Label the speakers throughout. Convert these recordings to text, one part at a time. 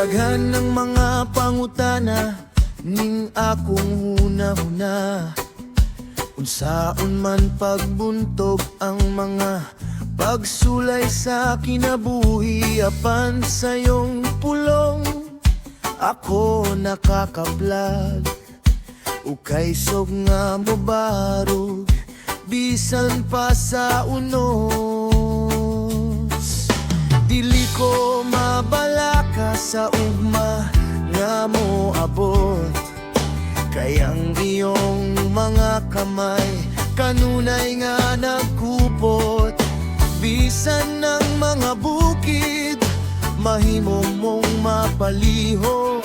Speaker 1: Daghan ng mga pangutana ning akong huna-huna. Unsaon man pagbuntog ang mga pagsulay sa kinabuhi. Apan sa iyong pulong ako nakakaplag, ukay sog nga mobarog bisan pa sa unos. Dili ko mabalaka sa ugma nga mo abot, kay ang iyong mga kamay kanunay nga nagkupot. Bisan ng mga bukid mahimo mong mapaliho,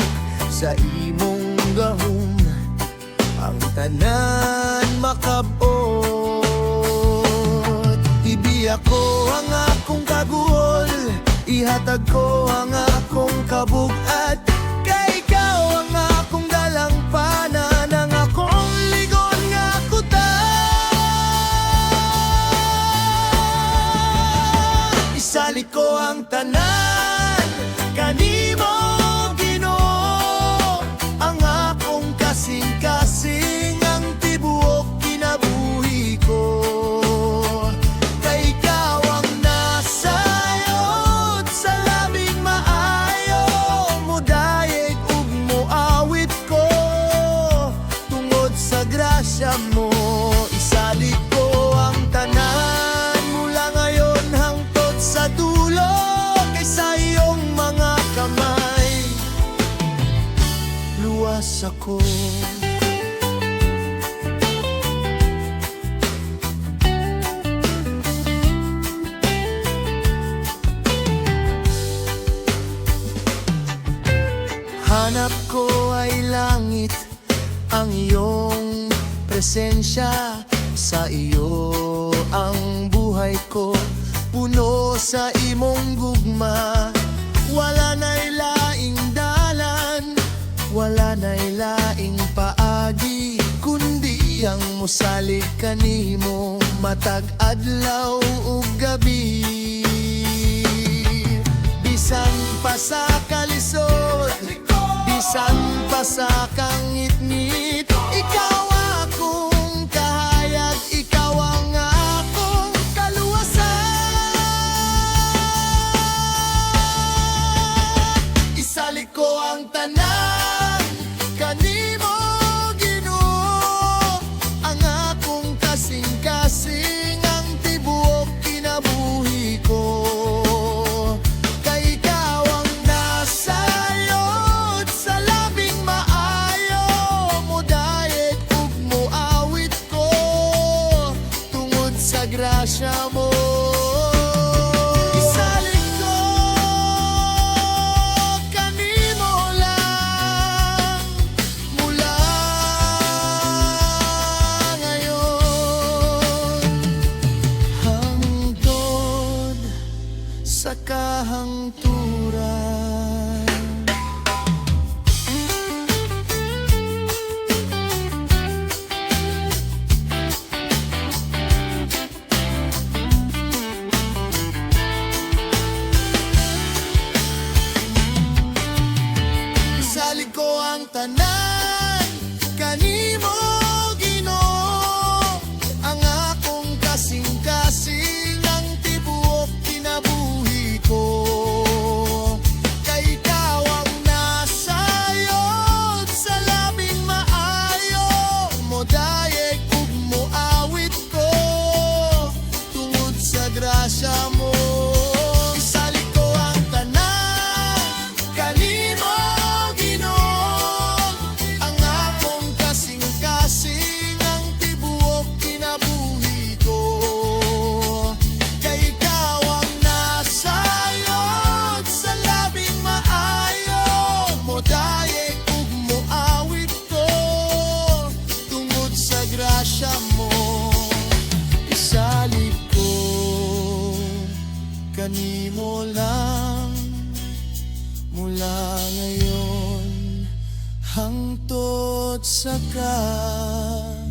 Speaker 1: sa imong gahom ang tanan makabot. Ibiya ko ang akong kaguol, ihatag ko ang akong kabug-at, kay ikaw ang akong dalampanan, ang akong ligon nga kuta. Isali ko ang tanan kanimo, Ginoo, ang akong kasing-kasing, ang tibuok kinabuhi ko. Kay ikaw ang nasayod sa labing maayo, mudayeg ug moawit ko tungod sa grasya mo. Isali ko ang tanan mula ngayon hangtod sa dulo, kay sa iyong mga kamay luwas ako. Hanap ko ay langit, ang iyong presensya. Sa iyo ang buhay ko, puno sa imong gugma. Wala na'y laing dalan, wala na'y laing paagi, kundi ang musalig kanimo matag adlaw ug gabi. Bisan pa sa kalisod, bisan pa sa kangit-ngit, ikaw akong kahayag, ikaw ang akong kaluwasan. Isali ko ang tanan kanimo, Ginoo, ang akong kasing-kasing, ang tibuok kinabuhi ko. Kay ikaw ang nasayod sa labing maayo, mudayeg ug moawit ko tungod sa grasya mo. Isalik ko kanimo lang mula ngayon hangtod sa kahangturan. Isali ko ang tanan kanimo, Ginoo, ang akong kasing-kasing, ang tibuok kinabuhi ko. Kay ikaw ang nasayod sa labing maayo, modayeg ug moawit ko tungod sa grasya mo. Isali ko ang tanan kanimo, Ginoo, ang akong kasing-kasing, ang tibuok kinabuhi ko. Kay ikaw ang nasayod sa labing maayo, modayeg ug moawit ko tungod sa grasya mo. Isali ko kanimo lang mula ngayon hangtod sa kahangturan.